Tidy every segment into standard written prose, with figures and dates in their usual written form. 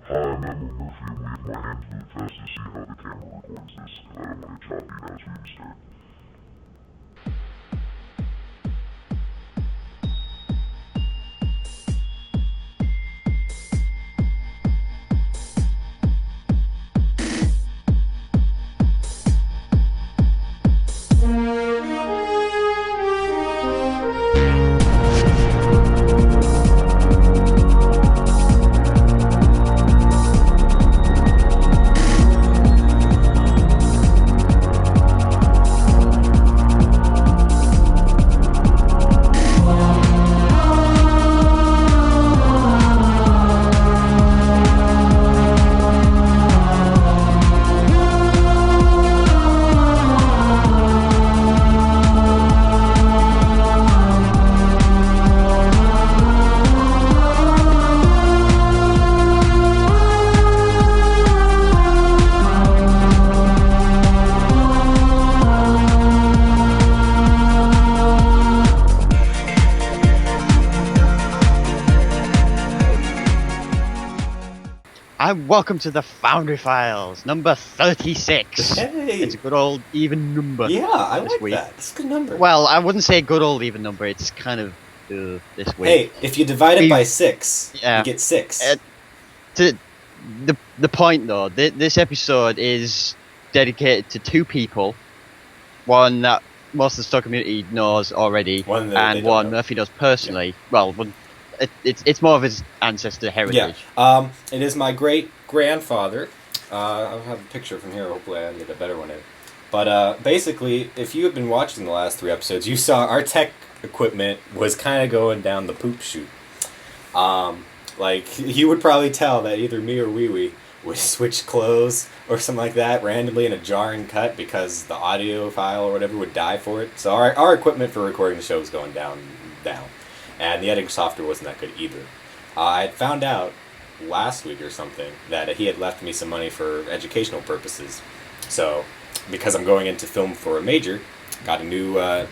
Hi, I'm Emma Murphy. I'm leaving my hand to the test to see how the camera records this, because I don't want a choppy announcement instead. Welcome to the Foundry Files, number 36. Hey! It's a good old even number. Yeah, I this like week. that. It's a good number. Well, I wouldn't say good old even number. It's kind of this week. Hey, if you divide it by 6, yeah. you get 6. The point though, this episode is dedicated to two people. One that most of the Stowe community knows already, and one Murphy knows personally. Yeah. Well, it's more of his ancestor heritage. Yeah. It is my great-grandfather. I'll have a picture from here. Hopefully I can get a better one in. But basically, if you have been watching the last 3 episodes, you saw our tech equipment was kind of going down the poop chute. Like, you would probably tell that either me or Wee would switch clothes or something like that randomly in a jarring cut because the audio file or whatever would die for it. So our equipment for recording the show was going down. And the editing software wasn't that good either. I had found out last week or something that he had left me some money for educational purposes. So, because I'm going into film for a major, got a new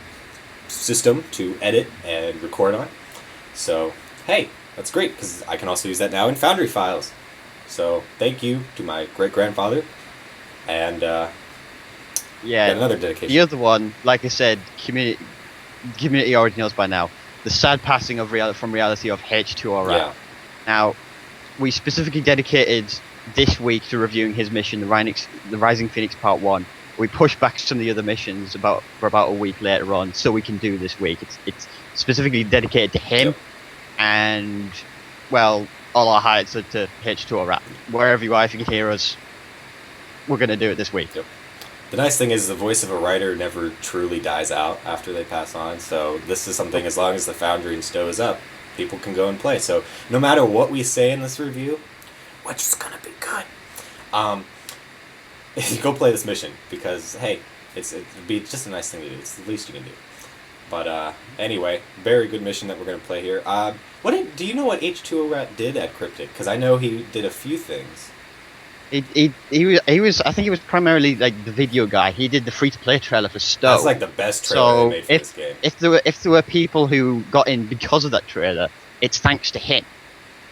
system to edit and record on. So, hey, that's great, because I can also use that now in Foundry Files. So, thank you to my great-grandfather. And, another dedication. The other one, like I said, community already knows by now. The sad passing of reality of H2O Rat. Yeah. Now, we specifically dedicated this week to reviewing his mission, the Rising Phoenix Pt1. We pushed back some of the other missions for about a week later on, so we can do this week. It's specifically dedicated to him, yep. And well, all our highlights are to H2O Rat. Wherever you are, if you can hear us, we're going to do it this week. Yep. The nice thing is the voice of a writer never truly dies out after they pass on, so this is something, as long as the Foundry and Stowe is up, people can go and play. So no matter what we say in this review, which is going to be good, go play this mission, because, hey, it'd be just a nice thing to do. It's the least you can do. But anyway, very good mission that we're going to play here. Do you know what H2O Rat did at Cryptic? Because I know he did a few things. He was I think he was primarily like the video guy. He did the free-to-play trailer for Stowe. That's like the best trailer they made for this game. If there were people who got in because of that trailer, it's thanks to him.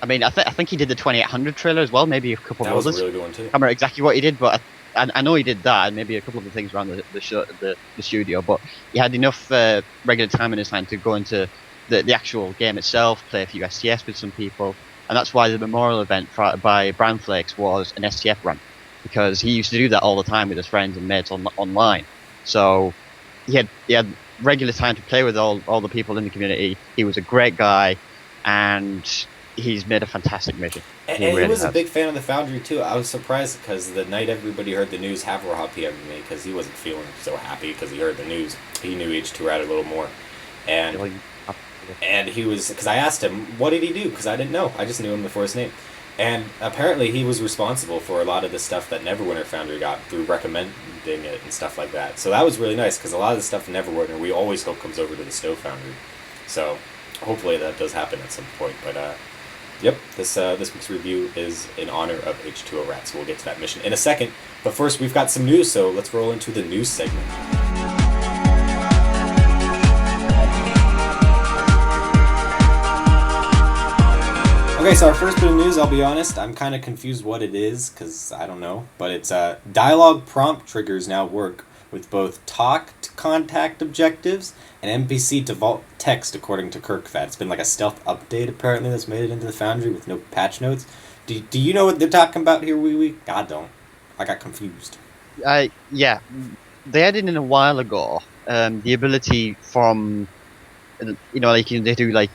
I mean, I think he did the 2800 trailer as well, maybe a couple of others. That was a really good one too. I can't remember exactly what he did, but I know he did that, and maybe a couple of the things around the studio. But he had enough regular time in his hand to go into the actual game itself, play a few STS with some people. And that's why the memorial event by Brownflakes was an STF run, because he used to do that all the time with his friends and mates online. So he had regular time to play with all the people in the community. He was a great guy, and he's made a fantastic mission. And he was a big fan of the Foundry too. I was surprised because the night everybody heard the news, Haverhaw PM'd me because he wasn't feeling so happy because he heard the news. He knew H2 Rat a little more, and he was, because I asked him, what did he do? Because I didn't know. I just knew him before his name. And apparently he was responsible for a lot of the stuff that Neverwinter Foundry got through recommending it and stuff like that. So that was really nice, because a lot of the stuff in Neverwinter we always hope comes over to the Stowe Foundry. So hopefully that does happen at some point. But yep, this week's review is in honor of H2O Rat, so we'll get to that mission in a second. But first, we've got some news, so let's roll into the news segment. Okay, so our first bit of news, I'll be honest, I'm kind of confused what it is, because I don't know. But it's dialogue prompt triggers now work with both talk to contact objectives and NPC to vault text, according to KirkFat. It's been like a stealth update, apparently, that's made it into the Foundry with no patch notes. Do you know what they're talking about here, Wee? I don't. I got confused. Yeah. They added in a while ago the ability from, like they do like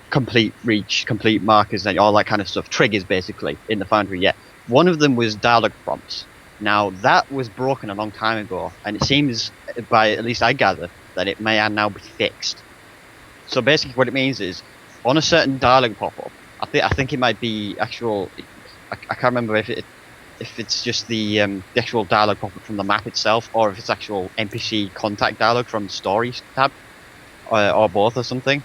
complete reach, complete markers, and all that kind of stuff, triggers basically in the Foundry. Yeah, one of them was dialogue prompts. Now that was broken a long time ago, and it seems, by at least I gather, that it may now be fixed. So basically, what it means is, on a certain dialogue pop-up, I think it might be actual. I can't remember if it's just the actual dialogue pop-up from the map itself, or if it's actual NPC contact dialogue from the stories tab, or both or something.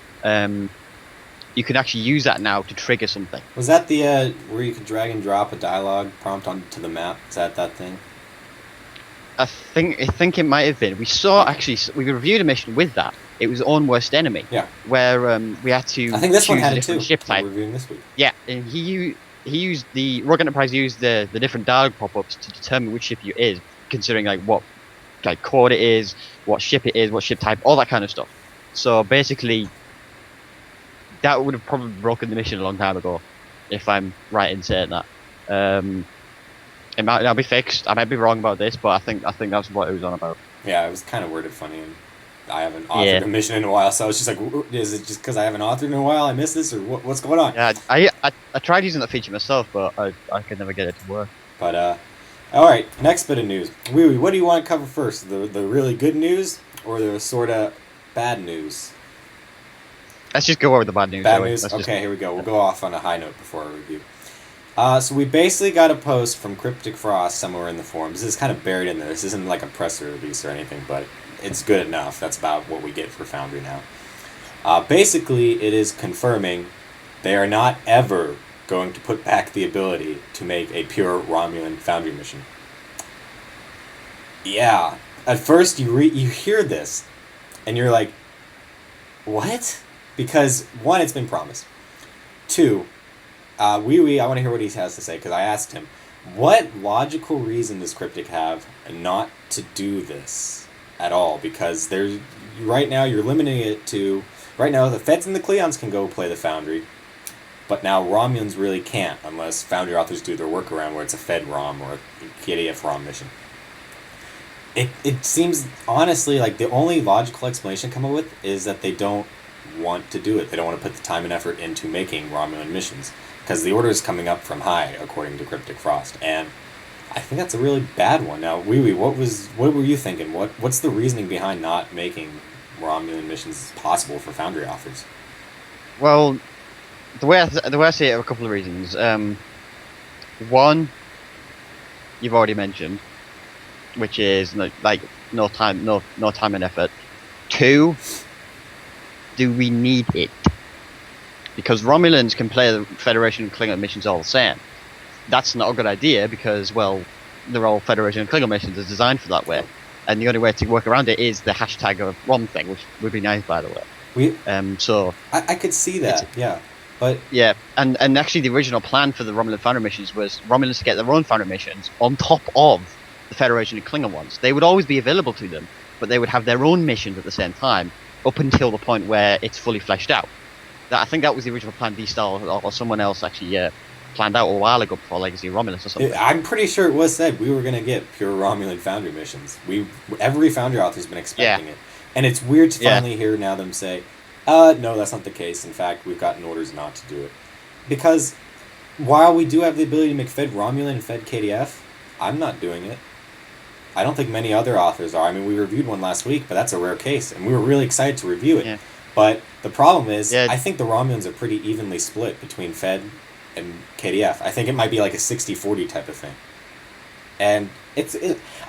You can actually use that now to trigger something. Was that the where you could drag and drop a dialogue prompt onto the map? Is that thing? I think it might have been. We reviewed a mission with that. It was Own Worst Enemy. Yeah. Where we had to. I think this one choose had a it too. different ship type. We're reviewing this week. Yeah, and he used the Rogue Enterprise used the different dialogue pop-ups to determine which ship it is, considering like what like code it is, what ship it is, what ship type, all that kind of stuff. So basically, that would have probably broken the mission a long time ago, if I'm right in saying that. It might now be fixed. I might be wrong about this, but I think that's what it was on about. Yeah, it was kind of worded funny, and I haven't authored a mission in a while, so I was just like, is it just because I haven't authored in a while I missed this, or what's going on? Yeah, I tried using that feature myself, but I could never get it to work. But all right, next bit of news. Wee, what do you want to cover first? The really good news or the sort of bad news? Let's just go over the bad news. Bad news? Okay, here we go. We'll go off on a high note before our review. So we basically got a post from Cryptic Frost somewhere in the forums. This is kind of buried in there. This isn't like a press release or anything, but it's good enough. That's about what we get for Foundry now. Basically, it is confirming they are not ever going to put back the ability to make a pure Romulan Foundry mission. Yeah. At first, you hear this, and you're like, what? Because, one, it's been promised. Two, Wee, I want to hear what he has to say, because I asked him, what logical reason does Cryptic have not to do this at all? Because right now you're limiting it to, right now the Feds and the Cleons can go play the Foundry, but now Romulans really can't, unless Foundry authors do their workaround where it's a Fed ROM or a KDF ROM mission. It seems, honestly, like the only logical explanation to come up with is that they don't want to do it. They don't want to put the time and effort into making Romulan missions, because the order is coming up from high, according to Cryptic Frost, and I think that's a really bad one. Now, Wee, what were you thinking? What's the reasoning behind not making Romulan missions possible for Foundry authors? Well, the way I see it, are a couple of reasons. One, you've already mentioned, which is like no time and effort. Two, do we need it? Because Romulans can play the Federation and Klingon missions all the same. That's not a good idea because, well, they're all Federation and Klingon missions are designed for that way. And the only way to work around it is the hashtag of ROM thing, which would be nice, by the way. I could see that, yeah. But yeah, and actually the original plan for the Romulan Foundry missions was Romulans to get their own Foundry missions on top of the Federation and Klingon ones. They would always be available to them, but they would have their own missions at the same time, up until the point where it's fully fleshed out. I think that was the original plan D-Star, or someone else actually planned out a while ago before Legacy of Romulus or something. I'm pretty sure it was said we were going to get pure Romulan Foundry missions. Every Foundry author's been expecting it. And it's weird to finally hear now them say, no, that's not the case. In fact, we've gotten orders not to do it. Because while we do have the ability to make Fed Romulan and Fed KDF, I'm not doing it. I don't think many other authors are. I mean, we reviewed one last week, but that's a rare case, and we were really excited to review it. Yeah. But the problem is, I think the Romulans are pretty evenly split between Fed and KDF. I think it might be like a 60-40 type of thing. And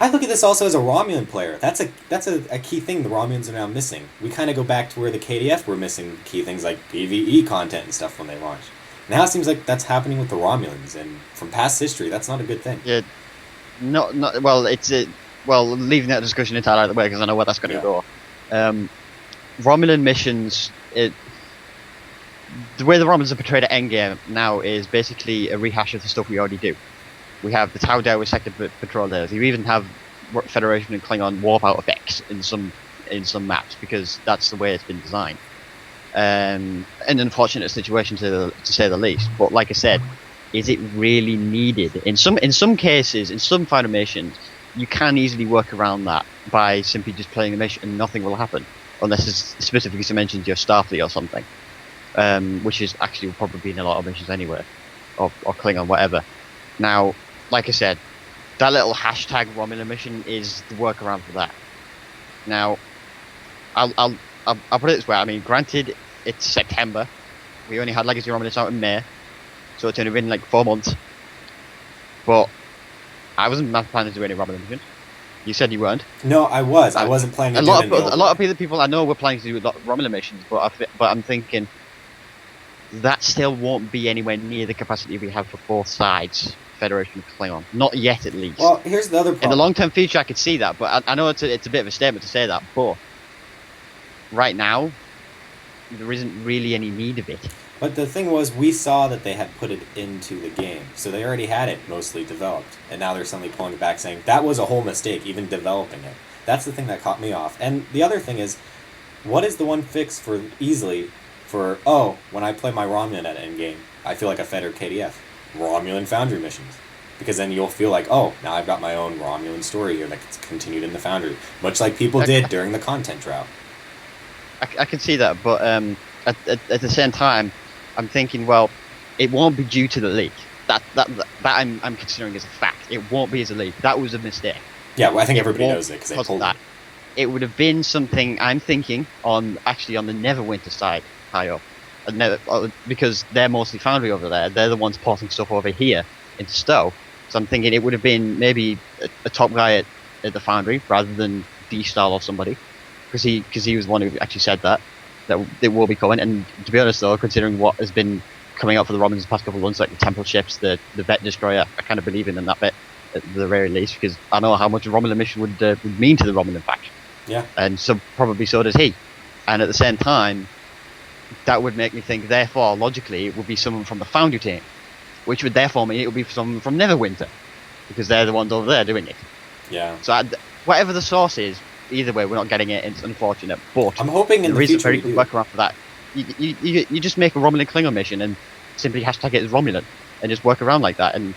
I look at this also as a Romulan player. That's a key thing the Romulans are now missing. We kind of go back to where the KDF were missing key things like PvE content and stuff when they launched. Now it seems like that's happening with the Romulans, and from past history, that's not a good thing. Yeah. Well, leaving that discussion entirely out of the way because I know where that's going to go. Romulan missions, the way the Romulans are portrayed at Endgame now is basically a rehash of the stuff we already do. We have the Tau Dao sector patrol there. You even have Federation and Klingon warp out effects in some maps because that's the way it's been designed. An unfortunate situation to say the least. But like I said, is it really needed? In some cases, in some Foundry missions, you can easily work around that by simply just playing the mission and nothing will happen, unless it's specifically mentioned your Starfleet or something, which is actually probably in a lot of missions anyway, or Klingon, whatever. Now, like I said, that little hashtag Romulan mission is the workaround for that. Now, I'll put it this way. I mean, granted, it's September. We only had Legacy Romulans out in May, so it's only been like 4 months. But I wasn't planning to do any Romulan missions. You said you weren't. No, I was. I wasn't planning to do it. A lot of people I know were planning to do Romulan missions, but I'm thinking that still won't be anywhere near the capacity we have for both sides, Federation and Klingon. Not yet, at least. Well, here's the other problem. In the long-term future, I could see that, but I know it's a bit of a statement to say that, but right now, there isn't really any need of it. But the thing was, we saw that they had put it into the game, so they already had it mostly developed, and now they're suddenly pulling it back saying, that was a whole mistake, even developing it. That's the thing that caught me off. And the other thing is, what is the one fix for when I play my Romulan at endgame, I feel like a Fed or KDF? Romulan Foundry missions. Because then you'll feel like, now I've got my own Romulan story here that's continued in the Foundry, much like people did during the content drought. I can see that, but at the same time, I'm thinking, well, it won't be due to the leak. That I'm considering as a fact. It won't be as a leak. That was a mistake. Yeah, well, I think everybody knows it because they told that. It would have been something I'm thinking on the Neverwinter side high up, because they're mostly Foundry over there. They're the ones porting stuff over here into Stowe. So I'm thinking it would have been maybe a top guy at the Foundry rather than D-Star or somebody, because he was the one who actually said that it will be coming. And to be honest, though, considering what has been coming out for the Romulans the past couple of months, like the Temple ships, the Vet Destroyer, I kind of believe in that bit at the very least, because I know how much a Romulan mission would mean to the Romulan faction. Yeah. And so probably so does he. And at the same time, that would make me think, therefore, logically, it would be someone from the Foundry team, which would therefore mean it would be someone from Neverwinter, because they're the ones over there doing it. Yeah. So whatever the source is, either way, we're not getting it. It's unfortunate, but I'm hoping in the future there is a very good workaround for that. You just make a Romulan Klingon mission and simply hashtag it as Romulan, and just work around like that. And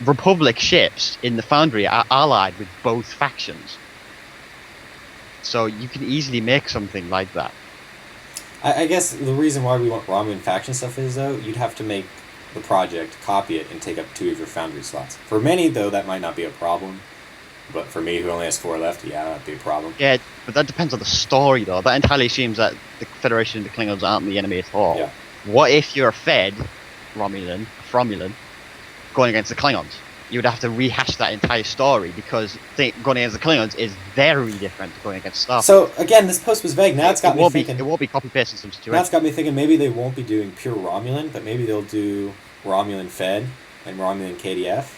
Republic ships in the Foundry are allied with both factions, so you can easily make something like that. I guess the reason why we want Romulan faction stuff is, though, you'd have to make the project, copy it, and take up 2 of your Foundry slots. For many, though, that might not be a problem. But for me, who only has 4 left, that'd be a problem. Yeah, but that depends on the story, though. That entirely assumes that the Federation and the Klingons aren't the enemy at all. Yeah. What if you're a Fed Romulan, going against the Klingons? You would have to rehash that entire story, because going against the Klingons is very different to going against Starfleet. So, again, this post was vague. Now it's got me thinking... It won't be copy-paste in some situations. Now it's got me thinking maybe they won't be doing pure Romulan, but maybe they'll do Romulan Fed and Romulan KDF.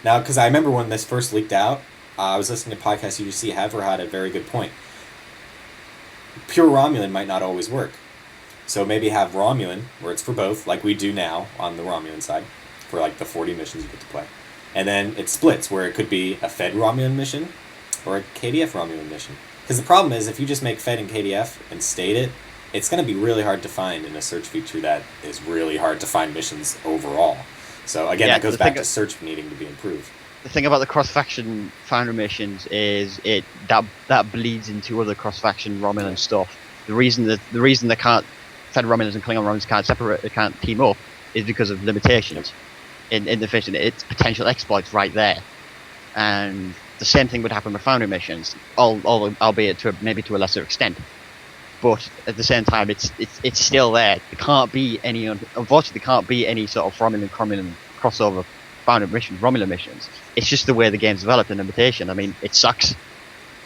Now, because I remember when this first leaked out, I was listening to podcast UGC. Haver had a very good point. Pure Romulan might not always work. So maybe have Romulan, where it's for both, like we do now on the Romulan side, for like the 40 missions you get to play. And then it splits, where it could be a Fed Romulan mission or a KDF Romulan mission. Because the problem is, if you just make Fed and KDF and state it, it's going to be really hard to find in a search feature that is really hard to find missions overall. So again, that goes back to search needing to be improved. The thing about the cross-faction Foundry missions is that bleeds into other cross-faction Romulan stuff. The reason they can't, Fed Romulans and Klingon Romulans can't team up is because of limitations in the fiction. It's potential exploits right there, and the same thing would happen with Foundry missions, albeit to a lesser extent. But at the same time, it's still there. There can't be any, unfortunately, there can't be any sort of Romulan crossover Romulan missions. It's just the way the game's developed and limitation. I mean, it sucks,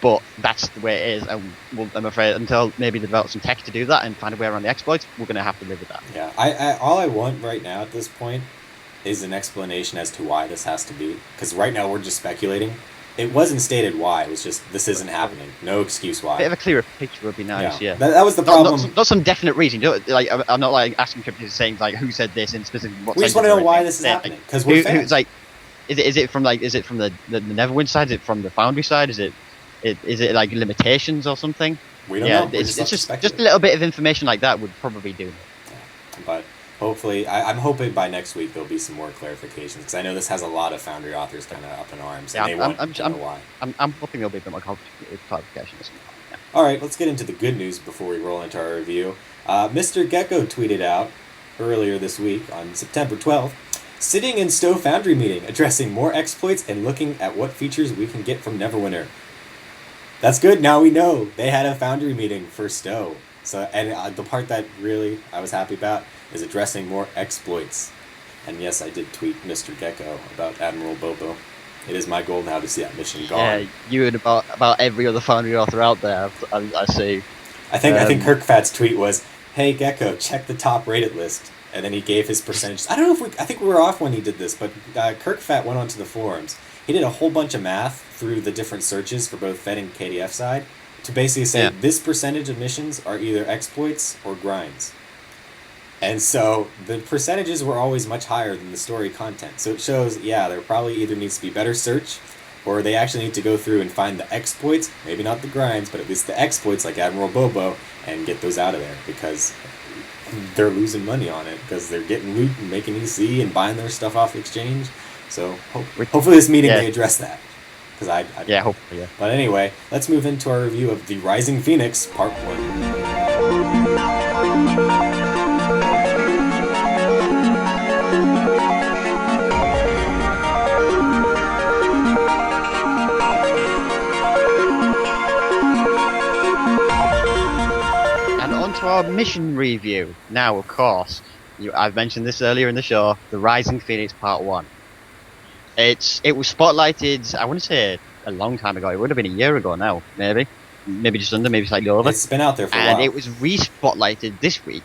but that's the way it is. And I'm afraid until maybe they develop some tech to do that and find a way around the exploits, we're going to have to live with that. Yeah, all I want right now at this point is an explanation as to why this has to be. Because right now we're just speculating. It wasn't stated why. It was just, this isn't happening. No excuse why. A bit of a clearer picture would be nice. Yeah. That was the problem. Not some definite reason. You know, like I'm not like asking cryptids saying like who said this in specific. What We just want to know why this is happening because we're fans. Like, is it from the Neverwinter side? Is it from the Foundry side? Is it like limitations or something? We don't know. It's just a little bit of information like that would probably do it. Yeah. But hopefully, I'm hoping by next week there'll be some more clarifications because I know this has a lot of Foundry authors kind of up in arms, and they want to know why. I'm hoping there'll be a bit more clarification. Yeah. All right, let's get into the good news before we roll into our review. Mr. Gecko tweeted out earlier this week on September 12th, sitting in Stowe Foundry meeting, addressing more exploits and looking at what features we can get from Neverwinter. That's good. Now we know they had a Foundry meeting for Stowe. So, and the part that really I was happy about is addressing more exploits. And yes, I did tweet Mr. Gecko about Admiral Bobo. It is my goal now to see that mission gone. Yeah, you and about every other Foundry author out there, I see. I think Kirkfat's tweet was, "Hey Gecko, check the top rated list," and then he gave his percentages. I don't know if I think we were off when he did this, but Kirkfat went onto the forums. He did a whole bunch of math through the different searches for both Fed and KDF side to basically say this percentage of missions are either exploits or grinds. And so the percentages were always much higher than the story content. So it shows, there probably either needs to be better search or they actually need to go through and find the exploits, maybe not the grinds, but at least the exploits like Admiral Bobo, and get those out of there because they're losing money on it because they're getting loot and making EC and buying their stuff off the exchange. So hopefully this meeting may address that. Hopefully, yeah. But anyway, let's move into our review of the Rising Phoenix Part 1. Our mission review. Now, of course, I've mentioned this earlier in the show, the Rising Phoenix Part 1. It was spotlighted, I want to say, a long time ago. It would have been a year ago now, maybe just under, maybe slightly over. It's been out there for a while. And it was re-spotlighted this week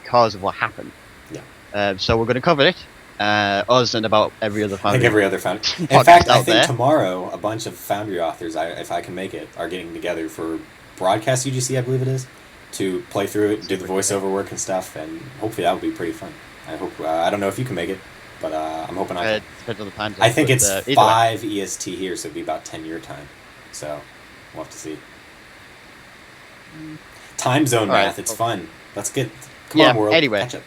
because of what happened. Yeah. So we're going to cover it, us and about every other Foundry. I think every other Foundry. In fact, I think tomorrow a bunch of Foundry authors, if I can make it, are getting together for broadcast UGC, I believe it is, to play through it, do the voiceover work and stuff, and hopefully that will be pretty fun. I hope. I don't know if you can make it, but I'm hoping I can. Depends on the time zone, I think it's 5 EST here, so it'd be about 10 your time. So we'll have to see. Time zone math, it's fun. Let's get. Come on, world. Anyway, catch up.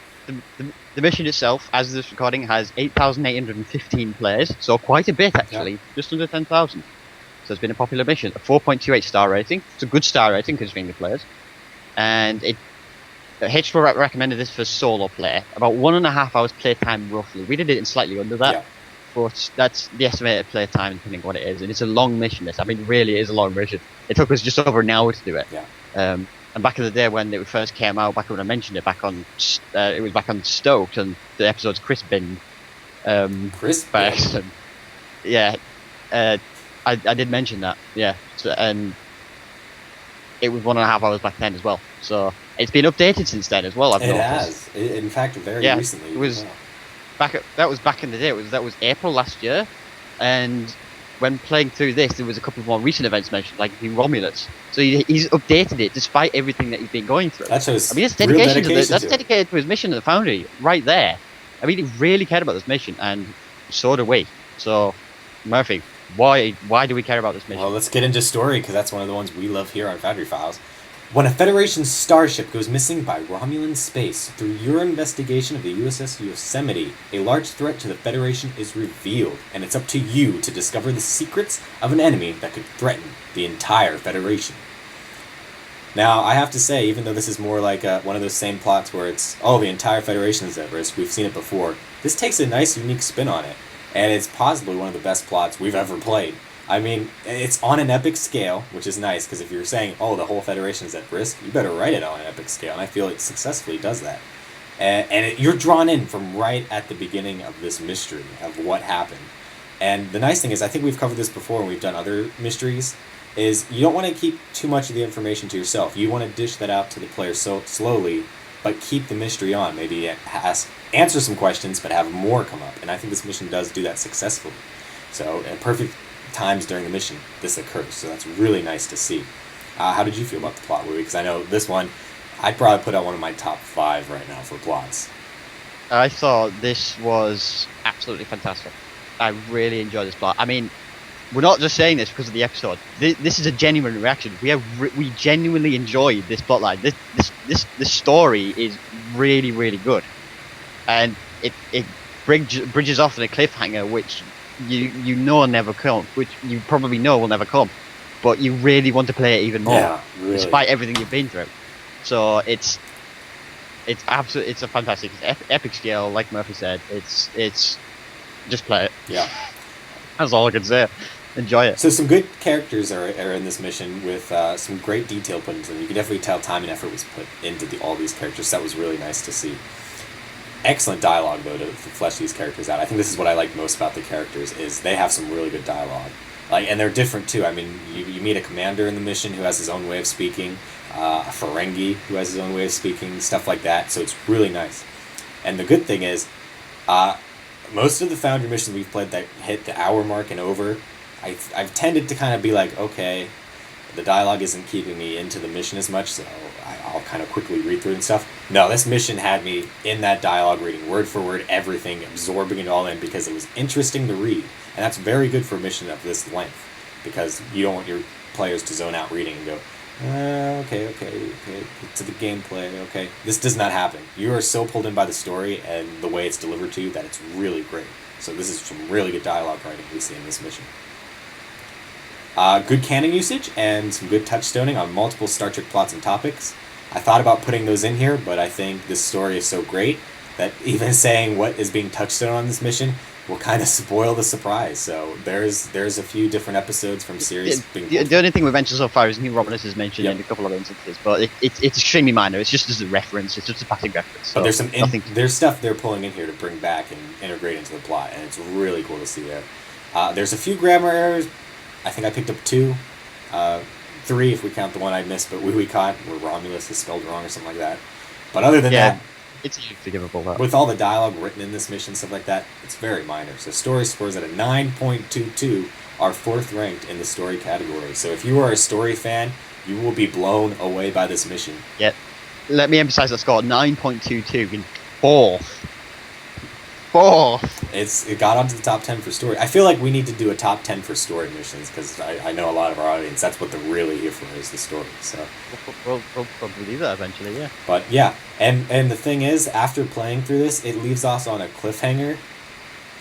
The mission itself, as of this recording, has 8,815 players, so quite a bit actually, just under 10,000. So it's been a popular mission. A 4.28 star rating. It's a good star rating considering the players. And H4 recommended this for solo play. About 1.5 hours play time roughly. We did it in slightly under that, but that's the estimated play time depending on what it is. And it's a long mission. This, I mean, really, it is a long mission. It took us just over an hour to do it. Yeah. And back in the day when it first came out, back when I mentioned it, it was back on Stoked, and the episode's Chris bin. Chris bin. I did mention that. Yeah. So, and it was 1.5 hours back then as well. So it's been updated since then as well. I've noticed. Has. In fact, very recently. It was that was back in the day. That was April last year, and when playing through this, there was a couple of more recent events mentioned, like the Romulans. So he's updated it despite everything that he's been going through. That shows. I mean, that's dedicated to his mission at the Foundry right there. I mean, he really cared about this mission, and so do we. So, Murphy, why do we care about this mission? Well, let's get into story, because that's one of the ones we love here on Foundry Files. When a Federation starship goes missing by Romulan space, through your investigation of the USS Yosemite, a large threat to the Federation is revealed, and it's up to you to discover the secrets of an enemy that could threaten the entire Federation. Now, I have to say, even though this is more like one of those same plots where it's, the entire Federation is at risk, we've seen it before, this takes a nice, unique spin on it, and it's possibly one of the best plots we've ever played. I mean, it's on an epic scale, which is nice, because if you're saying, the whole Federation is at risk, you better write it on an epic scale, and I feel it successfully does that. You're drawn in from right at the beginning of this mystery of what happened. And the nice thing is, I think we've covered this before when we've done other mysteries, is you don't want to keep too much of the information to yourself. You want to dish that out to the player slowly, but keep the mystery on. Maybe answer some questions, but have more come up. And I think this mission does do that successfully. So, a perfect times during the mission this occurs. So that's really nice to see. How did you feel about the plot, Louis? Because I know this one, I'd probably put out one of my top 5 right now for plots. I thought this was absolutely fantastic. I really enjoyed this plot. I mean, we're not just saying this because of the episode. This is a genuine reaction. We genuinely enjoyed this plotline. This story is really, really good, and it bridges off in a cliffhanger which you know never come, which you probably know will never come, but you really want to play it even more, yeah, really. Despite everything you've been through. So it's absolutely, it's a fantastic, epic scale, like Murphy said. It's just play it. Yeah. That's all I can say. Enjoy it. So some good characters are in this mission with some great detail put into them. You can definitely tell time and effort was put into all these characters. That was really nice to see. Excellent dialogue, though, to flesh these characters out. I think this is what I like most about the characters, is they have some really good dialogue. And they're different, too. I mean, you meet a commander in the mission who has his own way of speaking, a Ferengi who has his own way of speaking, stuff like that. So it's really nice. And the good thing is, most of the Foundry missions we've played that hit the hour mark and over, I've tended to kind of be like, okay, the dialogue isn't keeping me into the mission as much, so I'll kind of quickly read through it and stuff. No, this mission had me in that dialogue, reading word for word everything, absorbing it all in, because it was interesting to read. And that's very good for a mission of this length, because you don't want your players to zone out reading and go, okay, to the gameplay, okay. This does not happen. You are so pulled in by the story and the way it's delivered to you that it's really great. So this is some really good dialogue writing we see in this mission. Good canon usage and some good touchstoning on multiple Star Trek plots and topics. I thought about putting those in here, but I think this story is so great that even saying what is being touched on this mission will kind of spoil the surprise. So there's a few different episodes from series. The only thing we've mentioned so far is New Romulus is mentioned in a couple of instances, but it's extremely minor. It's just as a reference. It's just a passing reference. So but there's stuff they're pulling in here to bring back and integrate into the plot, and it's really cool to see there. There's a few grammar errors. I think I picked up 2. 3 if we count the one I missed, but we caught where Romulus is spelled wrong or something like that. But other than that, it's forgivable. With all the dialogue written in this mission, stuff like that, it's very minor. So story scores at a 9.22, are 4th ranked in the story category. So if you are a story fan, you will be blown away by this mission. Yeah. Let me emphasize that score, 9.22 in 4th. It got onto the top 10 for story. I feel like we need to do a top 10 for story missions, because I know a lot of our audience, that's what they're really here for, is the story. So we'll probably do that eventually, yeah. But yeah, and the thing is, after playing through this, it leaves us on a cliffhanger.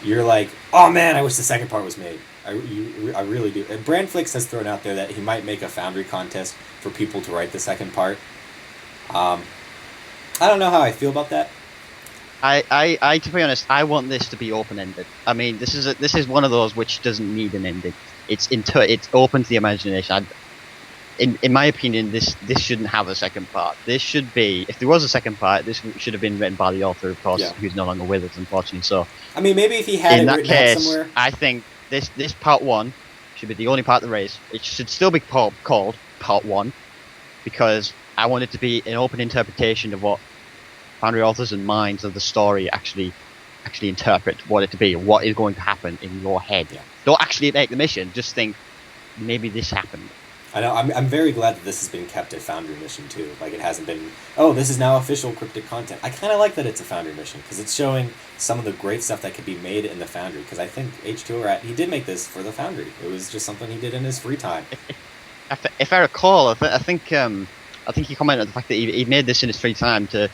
You're like, oh man, I wish the second part was made. I really do. And Brandflix has thrown out there that he might make a Foundry contest for people to write the second part. I don't know how I feel about that. I to be honest, I want this to be open-ended. I mean, this is one of those which doesn't need an ending. It's open to the imagination. In my opinion, this shouldn't have a second part. This should be, if there was a second part, this should have been written by the author, of course, who's no longer with us, unfortunately. So, I mean, maybe if he had it written out somewhere. I think this part 1 should be the only part of the race. It should still be called part 1, because I want it to be an open interpretation of what Foundry authors and minds of the story actually interpret what it to be, what is going to happen in your head. Yeah. Don't actually make the mission, just think, maybe this happened. I know, I'm very glad that this has been kept a Foundry mission too. Like, it hasn't been, oh, this is now official cryptic content. I kind of like that it's a Foundry mission, because it's showing some of the great stuff that could be made in the Foundry, because I think H2O, he did make this for the Foundry. It was just something he did in his free time. If I recall, I think he commented on the fact that he made this in his free time to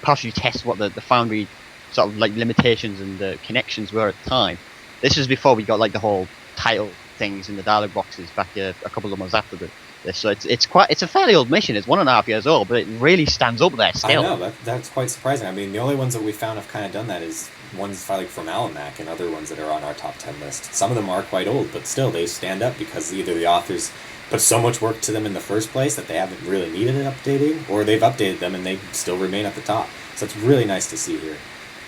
partially test what the Foundry sort of like limitations and the connections were at the time. This was before we got like the whole title things in the dialogue boxes back a couple of months after this. So it's a fairly old mission. It's 1.5 years old, but it really stands up there still. I know, that's quite surprising. I mean, the only ones that we found have kind of done that is ones like from Alamac and other ones that are on our top 10 list. Some of them are quite old, but still they stand up because either the authors put so much work to them in the first place that they haven't really needed an updating, or they've updated them and they still remain at the top. So it's really nice to see here.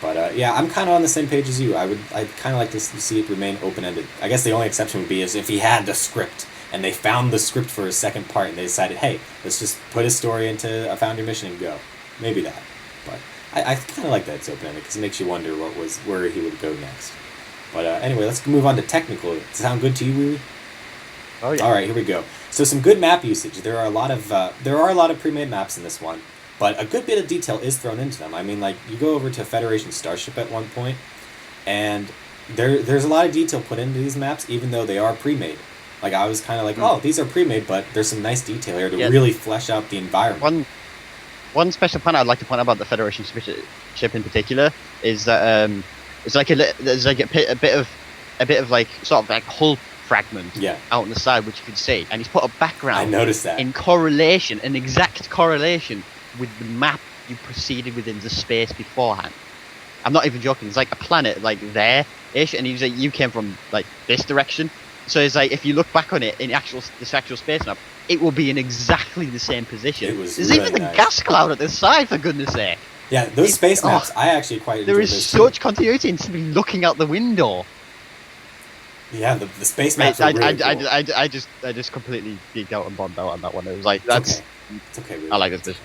But yeah, I'm kind of on the same page as you. I'd kind of like to see it remain open-ended. I guess the only exception would be is if he had the script and they found the script for his second part and they decided, hey, let's just put his story into a Foundry mission and go. Maybe that. But I kind of like that it's open-ended because it makes you wonder where he would go next. But anyway, let's move on to technical. Does it sound good to you, Wee? Oh yeah. All right, here we go. So some good map usage. There are a lot of pre-made maps in this one, but a good bit of detail is thrown into them. I mean, like you go over to Federation Starship at one point, and there's a lot of detail put into these maps, even though they are pre-made. Like I was kind of like, oh, these are pre-made, but there's some nice detail here to really flesh out the environment. One special point I'd like to point out about the Federation ship in particular is that there's like a bit of like sort of like hull fragment out on the side which you can see, and he's put a background. I noticed that in correlation, an exact correlation with the map you proceeded within the space beforehand. I'm not even joking. It's like a planet like there-ish, and he's like, you came from like this direction. So it's like if you look back on it in this actual space map, it will be in exactly the same position. There's really even the gas cloud at the side, for goodness sake. Yeah, those space maps, I actually quite enjoy. There is such continuity in simply looking out the window. Yeah, the space maps are really cool. I just completely geeked out and bombed out on that one. It was like, it's okay. Really. I like this vision.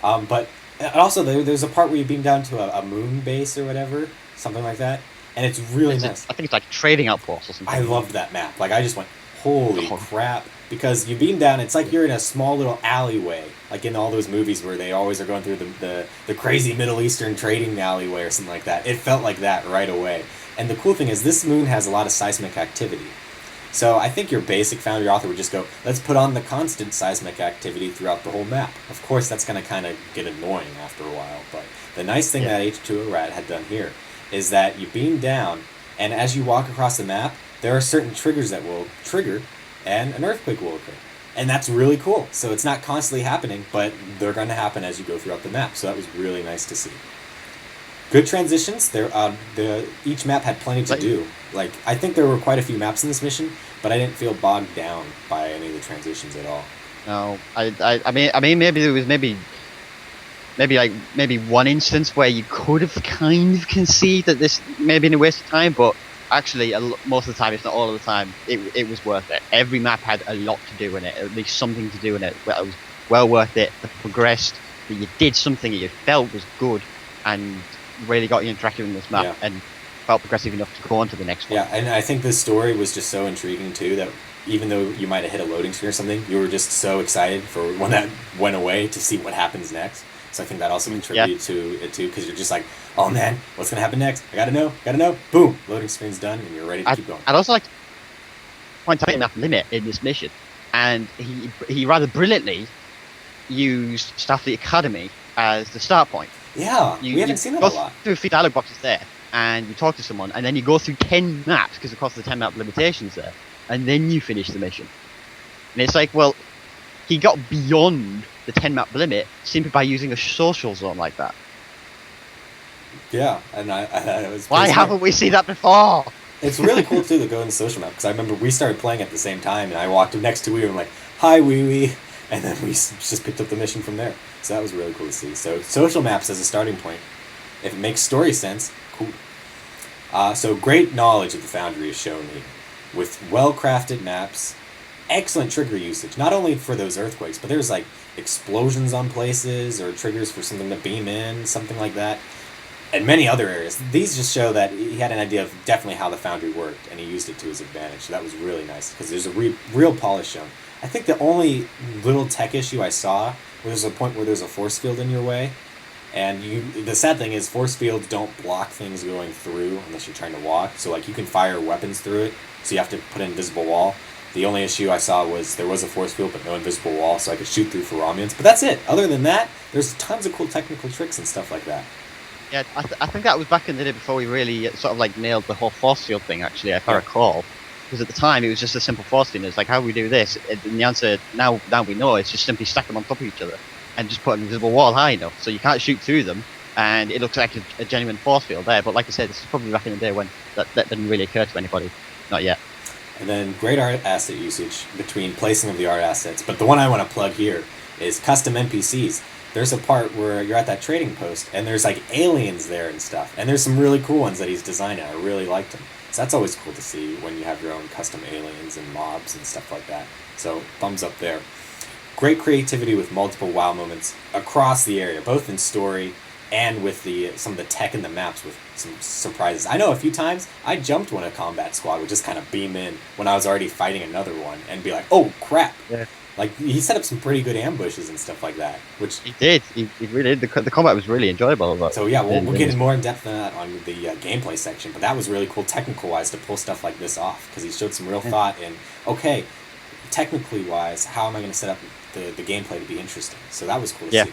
But also there's a part where you beam down to a moon base or whatever, something like that, and it's really nice. I think it's like trading outposts or something. I loved that map. Like I just went, holy crap. Because you beam down, it's like you're in a small little alleyway, like in all those movies where they always are going through the crazy Middle Eastern trading alleyway or something like that. It felt like that right away. And the cool thing is this moon has a lot of seismic activity. So I think your basic Foundry author would just go, let's put on the constant seismic activity throughout the whole map. Of course, that's going to kind of get annoying after a while, but the nice thing that H2O Rat had done here is that you beam down, and as you walk across the map, there are certain triggers that will trigger, and an earthquake will occur. And that's really cool. So it's not constantly happening, but they're going to happen as you go throughout the map. So that was really nice to see. Good transitions. Each map had plenty to do. Like I think there were quite a few maps in this mission, but I didn't feel bogged down by any of the transitions at all. No, I mean maybe there was maybe one instance where you could have kind of conceived that this may have been a waste of time, but actually most of the time, if not all of the time, it was worth it. Every map had a lot to do in it, at least something to do in it. It was well worth it. That progressed, that you did something that you felt was good, and really got you interactive in this map, and felt progressive enough to go on to the next one. Yeah, and I think this story was just so intriguing too that even though you might have hit a loading screen or something, you were just so excited for when that went away to see what happens next. So I think that also contributed to it too, because you're just like, oh man, what's gonna happen next? I gotta know. Boom, loading screen's done, and you're ready to keep going. I'd also like to point out enough limit in this mission, and he rather brilliantly used Starfleet Academy as the start point. Yeah, we haven't seen that a lot. You go through a few dialogue boxes there, and you talk to someone, and then you go through 10 maps, because of course the 10 map limitations there, and then you finish the mission. And it's like, well, he got beyond the 10 map limit simply by using a social zone like that. Yeah, and I was. Why haven't we seen that before? It's really cool too to go in the social map, because I remember we started playing at the same time, and I walked up next to Wee, and I'm like, "Hi, Wee," and then we just picked up the mission from there. So that was really cool to see. So social maps as a starting point, if it makes story sense, cool. So great knowledge of the Foundry is shown here, with well-crafted maps, excellent trigger usage, not only for those earthquakes, but there's like explosions on places or triggers for something to beam in, something like that, and many other areas. These just show that he had an idea of definitely how the Foundry worked, and he used it to his advantage. So that was really nice, because there's a real polish shown. I think the only little tech issue I saw was a point where there's a force field in your way, and the sad thing is force fields don't block things going through unless you're trying to walk. So like you can fire weapons through it, so you have to put an invisible wall. The only issue I saw was there was a force field but no invisible wall, so I could shoot through for Romulans. But that's it. Other than that, there's tons of cool technical tricks and stuff like that. Yeah, I think that was back in the day before we really sort of like nailed the whole force field thing, actually, if I recall. Because at the time it was just a simple force field. It's like, how do we do this? And the answer, now we know, it's just simply stack them on top of each other and just put an invisible wall high enough so you can't shoot through them, and it looks like a genuine force field there. But like I said, this is probably back in the day when that didn't really occur to anybody. Not yet. And then great art asset usage between placing of the art assets. But the one I want to plug here is custom NPCs. There's a part where you're at that trading post, and there's like aliens there and stuff. And there's some really cool ones that he's designed, and I really liked them. So that's always cool to see when you have your own custom aliens and mobs and stuff like that. So thumbs up there. Great creativity with multiple wow moments across the area, both in story and with some of the tech in the maps with some surprises. I know a few times I jumped when a combat squad would just kind of beam in when I was already fighting another one and be like, oh crap. Yeah. Like, he set up some pretty good ambushes and stuff like that, which... He did. He really did. The combat was really enjoyable. But So yeah, we'll get in more in depth on that on the gameplay section, but that was really cool technical-wise to pull stuff like this off, because he showed some real thought in, okay, technically-wise, how am I going to set up the gameplay to be interesting? So that was cool to see.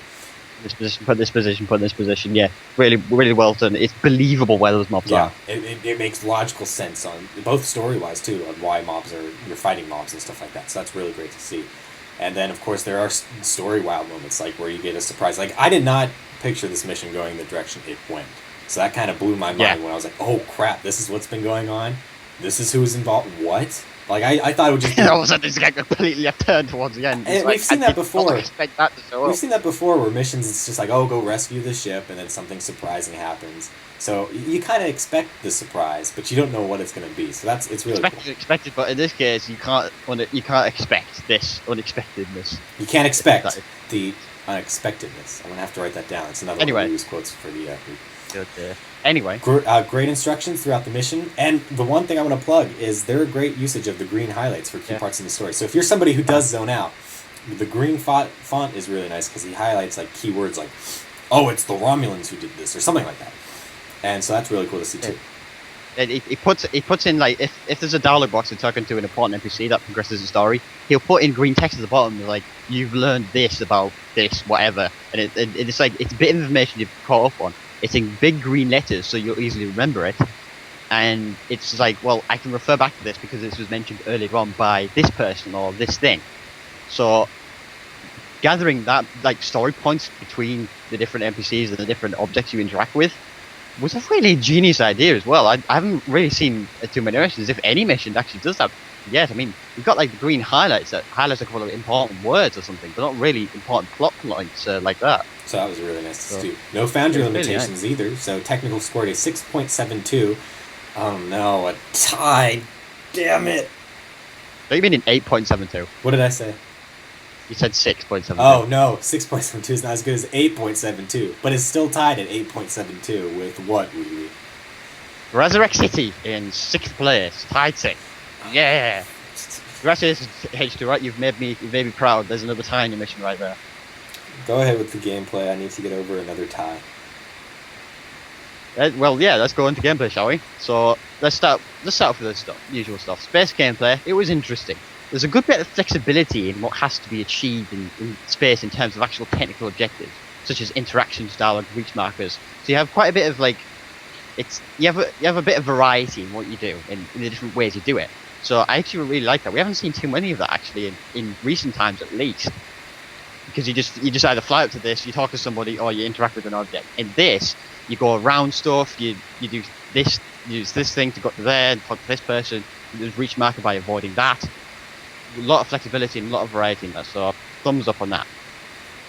This position, put this position, put this position. Yeah, really, really well done. It's believable where those mobs are. It makes logical sense on both story-wise too, on why you're fighting mobs and stuff like that. So that's really great to see. And then of course there are story wild moments like where you get a surprise. Like, I did not picture this mission going the direction it went. So that kind of blew my mind when I was like, oh crap, this is what's been going on. This is who's involved. What? Like, I thought it would just be... all of a sudden, it's like completely left turn towards the end. And we've seen that before. Expect that to show up. We've seen that before, where missions, it's just like, oh, go rescue the ship, and then something surprising happens. So you kind of expect the surprise, but you don't know what it's going to be. So it's really cool. Expected, but in this case, you can't expect this unexpectedness. You can't expect the unexpectedness. I'm going to have to write that down. It's another one of these quotes for the week. Good. Anyway. Great instructions throughout the mission, and the one thing I want to plug is their great usage of the green highlights for key parts in the story. So if you're somebody who does zone out, the green font is really nice because he highlights like keywords like, oh, it's the Romulans who did this, or something like that. And so that's really cool to see too. It puts in, like, if there's a dialogue box and talking to an important NPC that progresses the story, he'll put in green text at the bottom like, you've learned this about this, whatever, and it's like, it's a bit of information you've caught up on. It's in big green letters, so you'll easily remember it. And it's just like, well, I can refer back to this because this was mentioned earlier on by this person or this thing. So, gathering that, like, story points between the different NPCs and the different objects you interact with was a really ingenious idea as well. I haven't really seen too many missions, if any mission actually does that yet. I mean, you've got, like, the green highlights that highlights a couple of important words or something, but not really important plot points like that. So that was really nice to see. No Foundry limitations either, so technical scored a 6.72. Oh no, a tie. Damn it. What do you mean in 8.72? What did I say? You said 6.72. Oh no, 6.72 is not as good as 8.72, but it's still tied at 8.72 with what, Wee? Resurrect City in 6th place, tied 6th. Yeah. Congratulations, H2, right? You've made me proud. There's another tie in your mission right there. Go ahead with the gameplay. I need to get over another tie. Well, yeah, let's go into gameplay, shall we? So let's start off with the usual stuff. Space gameplay. It was interesting. There's a good bit of flexibility in what has to be achieved in space in terms of actual technical objectives, such as interactions, dialogue, reach markers. So you have quite a bit of you have a bit of variety in what you do in the different ways you do it. So I actually really like that. We haven't seen too many of that actually in recent times at least. Because you just either fly up to this, you talk to somebody, or you interact with an object. In this, you go around stuff, you do this, use this thing to go to there, and talk to this person, there's reach marker by avoiding that. A lot of flexibility and a lot of variety in that, so thumbs up on that.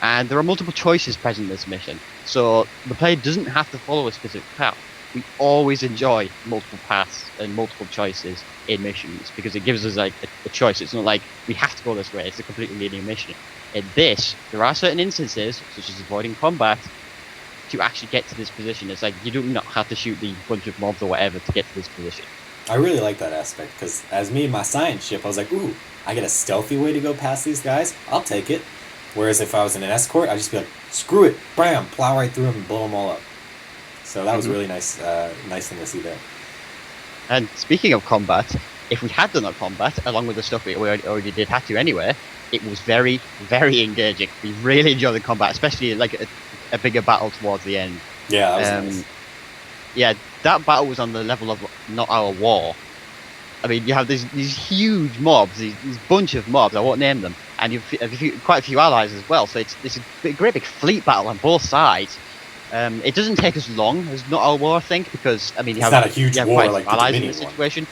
And there are multiple choices present in this mission, so the player doesn't have to follow a specific path. We always enjoy multiple paths and multiple choices in missions, because it gives us like a choice. It's not like we have to go this way, it's a completely linear mission. In this, there are certain instances, such as avoiding combat, to actually get to this position. It's like you do not have to shoot the bunch of mobs or whatever to get to this position. I really like that aspect, because as me and my science ship, I was like, ooh, I get a stealthy way to go past these guys, I'll take it. Whereas if I was in an escort, I'd just be like, screw it, bam, plow right through them and blow them all up. So that was really nice thing to see there. And speaking of combat, if we had done that combat, along with the stuff we already did have to anyway, it was very, very engaging. We really enjoyed the combat, especially like a bigger battle towards the end. Yeah, that was nice. Yeah, that battle was on the level of Not Our War. I mean, you have these huge mobs, these bunch of mobs, I won't name them, and you've quite a few allies as well, so it's a great big fleet battle on both sides. It doesn't take as long as Not Our War, I think, because, I mean, you have not a huge war quite like the allies in Dominion this situation,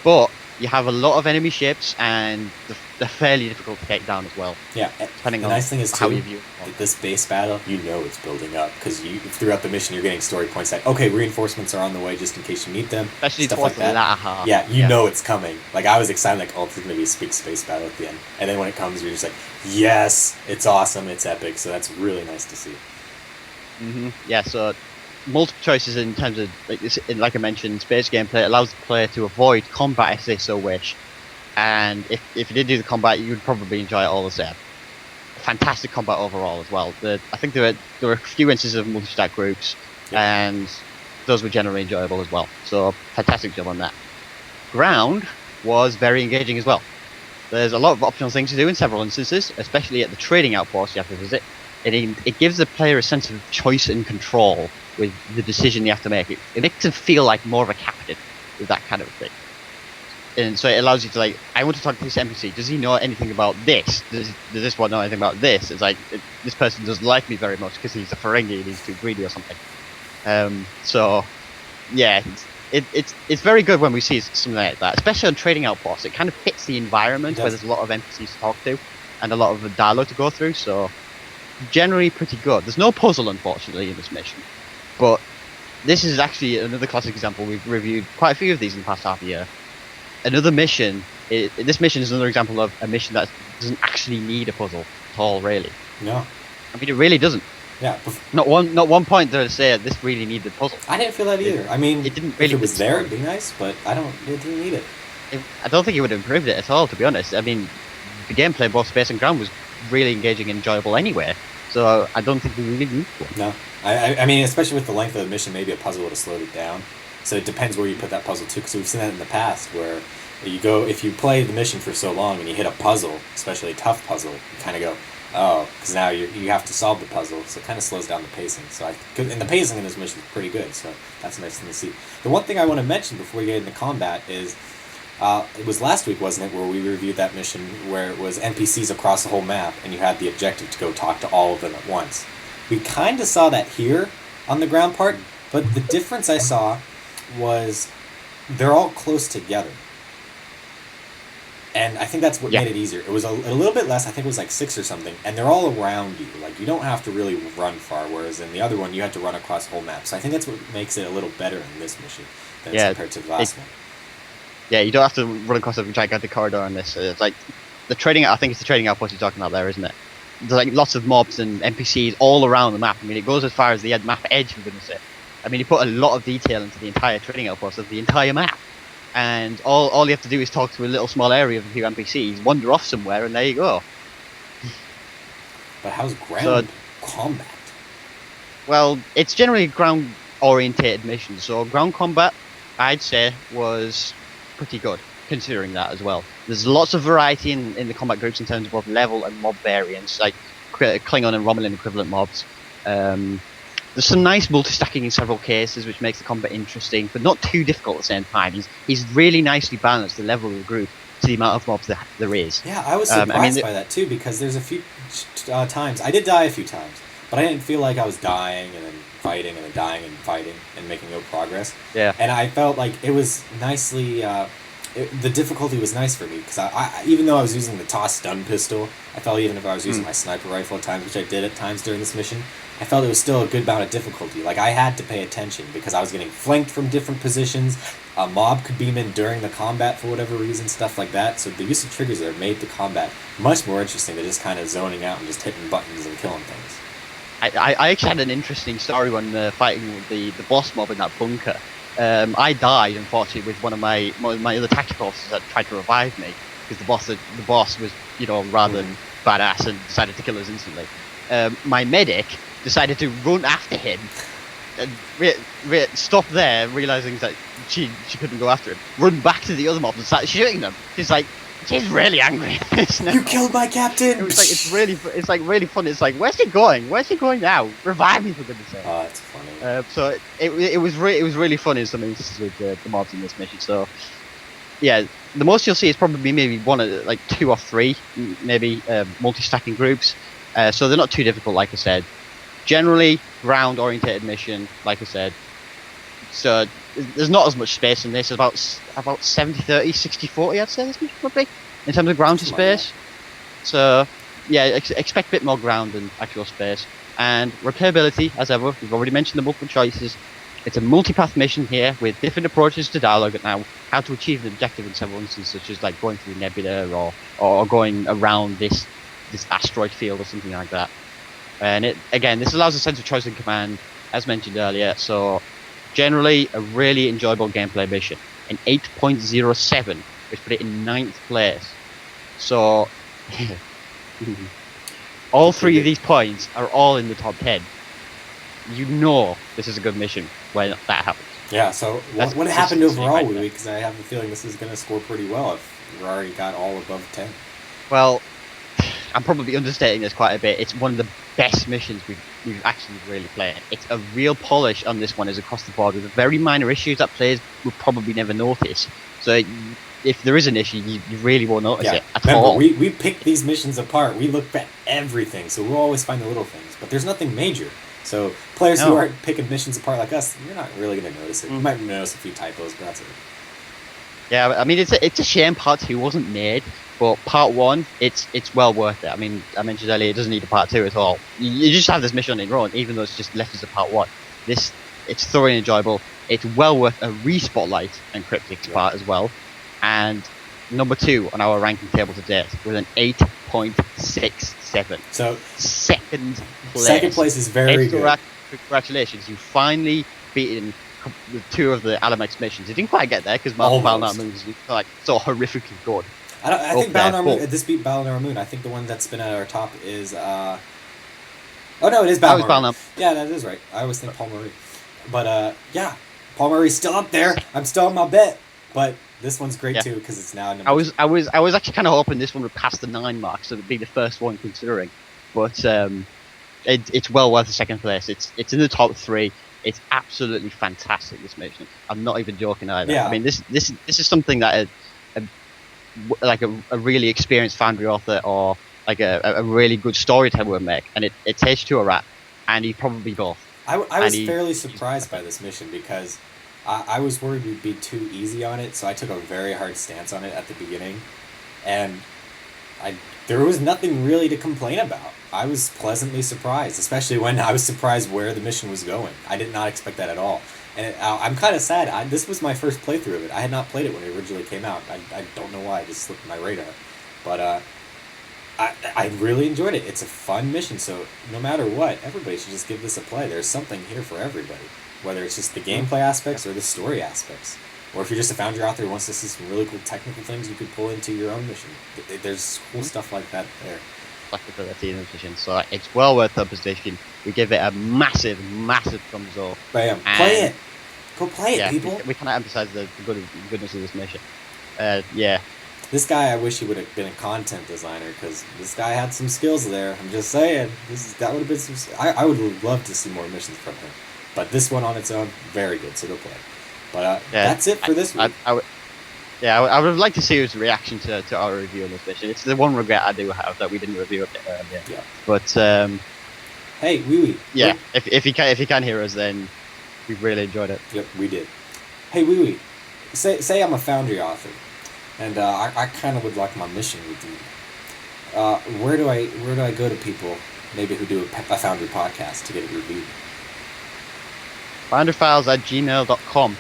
but you have a lot of enemy ships, and they're fairly difficult to take down as well. Yeah, depending the on nice thing is how too, you view that this base battle, you know it's building up, because throughout the mission you're getting story points like, okay, reinforcements are on the way just in case you meet them, especially stuff towards like that. the latter half. Yeah, you know it's coming. Like, I was excited, like, oh, this is going to be a big space battle at the end. And then when it comes, you're just like, yes, it's awesome, it's epic, so that's really nice to see. Yeah, so multiple choices in terms of, like I mentioned, space gameplay allows the player to avoid combat if they so wish. And if you did do the combat, you would probably enjoy it all the same. Fantastic combat overall as well. I think there were a few instances of multi-stack groups, and those were generally enjoyable as well. So fantastic job on that. Ground was very engaging as well. There's a lot of optional things to do in several instances, especially at the trading outpost you have to visit. It gives the player a sense of choice and control with the decision you have to make. It makes them feel like more of a captain with that kind of thing. And so it allows you to, like, I want to talk to this NPC. Does he know anything about this? Does this one know anything about this? It's like, this person doesn't like me very much because he's a Ferengi and he's too greedy or something. So, yeah, it's very good when we see something like that, especially on trading outposts. It kind of fits the environment where there's a lot of NPCs to talk to and a lot of dialogue to go through. So, generally pretty good. There's no puzzle, unfortunately, in this mission, but this is actually another classic example. We've reviewed quite a few of these in the past half a year. Another mission. This mission is another example of a mission that doesn't actually need a puzzle at all, really. No. I mean, it really doesn't. Yeah. Not one point did I say this really needed a puzzle. I didn't feel that either. I mean, it didn't really. If it was there, it'd be nice, but it didn't need it. I don't think it would have improved it at all, to be honest. I mean, the gameplay in both space and ground was really engaging and enjoyable anyway. So I don't think we really need one. No. I mean, especially with the length of the mission, maybe a puzzle would have slowed it down. So it depends where you put that puzzle too, because we've seen that in the past where if you play the mission for so long and you hit a puzzle, especially a tough puzzle, you kind of go, oh, because now you have to solve the puzzle, so it kind of slows down the pacing. And the pacing in this mission is pretty good, so that's a nice thing to see. The one thing I want to mention before we get into combat is, it was last week, wasn't it, where we reviewed that mission where it was NPCs across the whole map and you had the objective to go talk to all of them at once. We kind of saw that here on the ground part, but the difference I saw was they're all close together. And I think that's what made it easier. It was a little bit less, I think it was like 6 or something, and they're all around you. Like, you don't have to really run far, whereas in the other one, you had to run across the whole map. So I think that's what makes it a little better in this mission than compared to the last one. Yeah, you don't have to run across a gigantic corridor on this. It's like I think it's the trading outpost you're talking about there, isn't it? There's like lots of mobs and NPCs all around the map. I mean, it goes as far as the map edge, for goodness sake. I mean, you put a lot of detail into the entire trading outpost of the entire map. And all you have to do is talk to a little small area of a few NPCs, wander off somewhere, and there you go. But how's ground combat? Well, it's generally ground-orientated missions, so ground combat, I'd say, was pretty good, considering that as well. There's lots of variety in the combat groups in terms of both level and mob variants, like Klingon and Romulan equivalent mobs. There's some nice multi-stacking in several cases, which makes the combat interesting, but not too difficult at the same time. He's really nicely balanced the level of the group to the amount of mobs that there is. Yeah, I was surprised by that too, because there's a few times, I did die a few times, but I didn't feel like I was dying and then fighting and then dying and fighting and making no progress. Yeah. And I felt like it was nicely, the difficulty was nice for me, because I even though I was using the toss stun pistol, I felt even if I was using my sniper rifle at times, which I did at times during this mission, I felt it was still a good amount of difficulty. Like, I had to pay attention because I was getting flanked from different positions. A mob could beam in during the combat for whatever reason, stuff like that. So the use of triggers there made the combat much more interesting than just kind of zoning out and just hitting buttons and killing things. I actually had an interesting story when fighting with the boss mob in that bunker. I died, unfortunately, with one of my other tactical officers that tried to revive me because the boss was, rather badass and decided to kill us instantly. My medic decided to run after him and stop there, realizing that she couldn't go after him, run back to the other mob and start shooting them. She's really angry at this now. You killed my captain! It's really fun. It's like, where's he going? Where's he going now? Revive me, for goodness sake. Oh, that's funny. So it was really fun in some instances with the mobs in this mission. So yeah, the most you'll see is probably maybe 2 or 3 maybe multi-stacking groups. So they're not too difficult, like I said. Generally, ground-orientated mission, like I said. So there's not as much space in this. About 70-30, 60-40, I'd say this mission would be, in terms of ground to space. So yeah, expect a bit more ground than actual space. And replayability, as ever, we've already mentioned the multiple choices. It's a multi-path mission here with different approaches to dialogue and now how to achieve an objective in several instances, such as like going through nebula or going around this asteroid field or something like that. And this allows a sense of choice and command, as mentioned earlier. So, generally, a really enjoyable gameplay mission. An 8.07, which put it in 9th place. So, all 3 of these points are all in the top 10. You know this is a good mission when that happens. Yeah, so what happened overall, Wee? Because I have a feeling this is going to score pretty well if we already got all above 10. Well, I'm probably understating this quite a bit. It's one of the best missions we've actually really played. It's a real polish on this one is across the board with very minor issues that players will probably never notice. So if there is an issue, you really won't notice it at all. We pick these missions apart. We look at everything, so we'll always find the little things. But there's nothing major. So players who aren't picking missions apart like us, you're not really going to notice it. You might notice a few typos, but that's it. Yeah, I mean, it's a shame Part 2 wasn't made, but Part 1, it's well worth it. I mean, I mentioned earlier, it doesn't need a Part 2 at all. You just have this mission on its own, even though it's just left as a Part 1. It's thoroughly enjoyable. It's well worth a re-spotlight and Cryptic's part as well. And number 2 on our ranking table to date with an 8.67. So second place. Second place is very good. Congratulations, you finally beaten the 2 of the Alamex missions. You didn't quite get there because Balnar Moon is like so horrifically good. I think Balnar Moon. This beat Balnar Moon. I think the one that's been at our top is. Oh no, it is Balnar. Yeah, that is right. I always think Paul Murray, but yeah, Paul Murray's still up there. I'm still on my bet, but this one's great too because it's now. I was actually kind of hoping this one would pass the 9 mark, so it'd be the first one considering, but it's well worth the second place. It's in the top 3. It's absolutely fantastic, this mission. I'm not even joking either. Yeah. I mean, this is something that a really experienced Foundry author or like a really good storyteller would make, and it takes to a rat, and he probably both. I was fairly surprised by this mission because I was worried we'd be too easy on it, so I took a very hard stance on it at the beginning, and there was nothing really to complain about. I was pleasantly surprised, especially when I was surprised where the mission was going. I did not expect that at all. And I'm kind of sad. This was my first playthrough of it. I had not played it when it originally came out. I don't know why. It just slipped my radar. But I really enjoyed it. It's a fun mission, so no matter what, everybody should just give this a play. There's something here for everybody, whether it's just the gameplay aspects or the story aspects. Or if you're just a Foundry author who wants to see some really cool technical things you could pull into your own mission. There's cool stuff like that there. Flexibility in the position, so it's well worth the position. We give it a massive thumbs up. Bam! Play it. Go play it, people. We cannot emphasize the goodness of this mission. Yeah. This guy, I wish he would have been a content designer because this guy had some skills there. I'm just saying, that would have been some. I would love to see more missions from him, but this one on its own, very good. So go play. But that's it for this week. I would like to see his reaction to our review of this mission. It's the one regret I do have that we didn't review it earlier. Yeah. But hey, Wee. Yeah, if he can hear us, then we've really enjoyed it. Yep, we did. Hey, Wee. Say I'm a Foundry author, and I kind of would like my mission reviewed. Where do I go to people maybe who do a Foundry podcast to get it reviewed? foundryfiles@gmail.com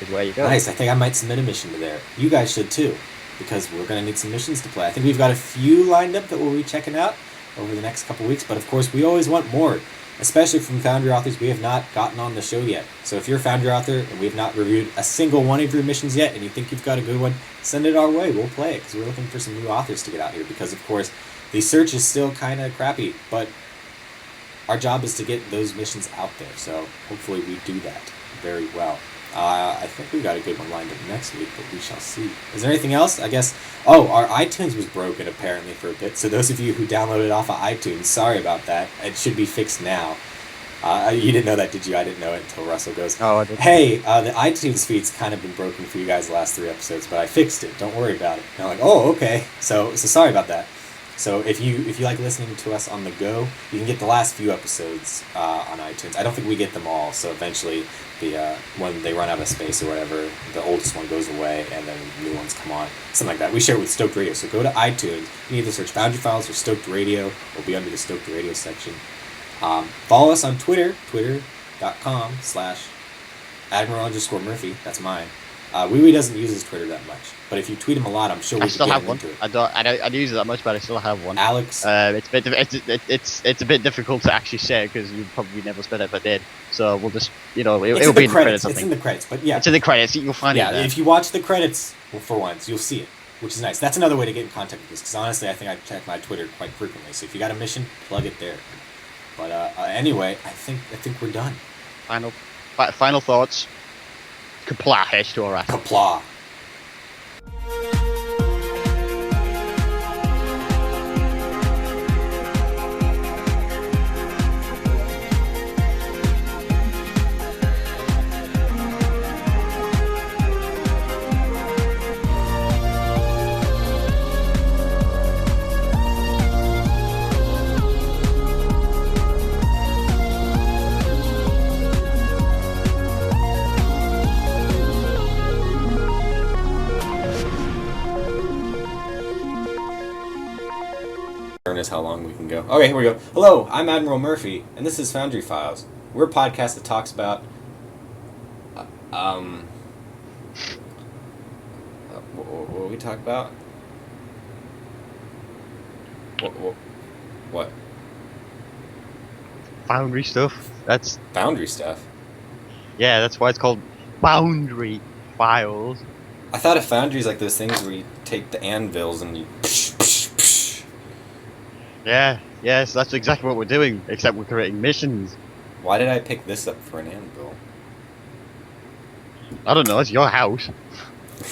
is where you go. Nice. I think I might submit a mission to there. You guys should too, because we're going to need some missions to play. I think we've got a few lined up that we'll be checking out over the next couple weeks, but of course we always want more, especially from Foundry authors we have not gotten on the show yet. So if you're a Foundry author and we have not reviewed a single one of your missions yet and you think you've got a good one, send it our way. We'll play it because we're looking for some new authors to get out here because, of course, the search is still kind of crappy, but our job is to get those missions out there. So hopefully we do that very well. I think we got a good one lined up next week, but we shall see. Is there anything else? I guess. Oh, our iTunes was broken apparently for a bit. So those of you who downloaded off of iTunes, sorry about that. It should be fixed now. You didn't know that, did you? I didn't know it until Russell goes, oh, I didn't. Hey, the iTunes feed's kind of been broken for you guys the last 3 episodes, but I fixed it. Don't worry about it. And I'm like, oh, okay. So sorry about that. So if you like listening to us on the go, you can get the last few episodes on iTunes. I don't think we get them all, so eventually when they run out of space or whatever, the oldest one goes away and then new ones come on. Something like that. We share it with Stoked Radio. So go to iTunes. You can either search Foundry Files or Stoked Radio. We'll be under the Stoked Radio section. Follow us on Twitter, twitter.com/Admiral_Murphy. That's mine. Wee doesn't use his Twitter that much, but if you tweet him a lot, I'm sure we I could still get have him one. into it. I don't use it that much, but I still have one. Alex, It's a bit difficult to actually say because you probably never spent it, but did. So we'll just it'll be in the credits. It's in the credits, but yeah, it's in the credits. You'll find it. Yeah, there. if you watch the credits, well, for once, you'll see it, which is nice. That's another way to get in contact with this, because honestly, I think I check my Twitter quite frequently. So if you got a mission, plug it there. But anyway, I think we're done. Final thoughts. Kapla H2RS. Kapla. Is how long we can go. Okay, here we go. Hello, I'm Admiral Murphy, and this is Foundry Files. We're a podcast that talks about what we talk about? What? Foundry stuff. That's Foundry stuff. Yeah, that's why it's called Foundry Files. I thought a foundry is like those things where you take the anvils and you. Yeah, yes, that's exactly what we're doing, except we're creating missions. Why did I pick this up for an anvil? I don't know, it's your house.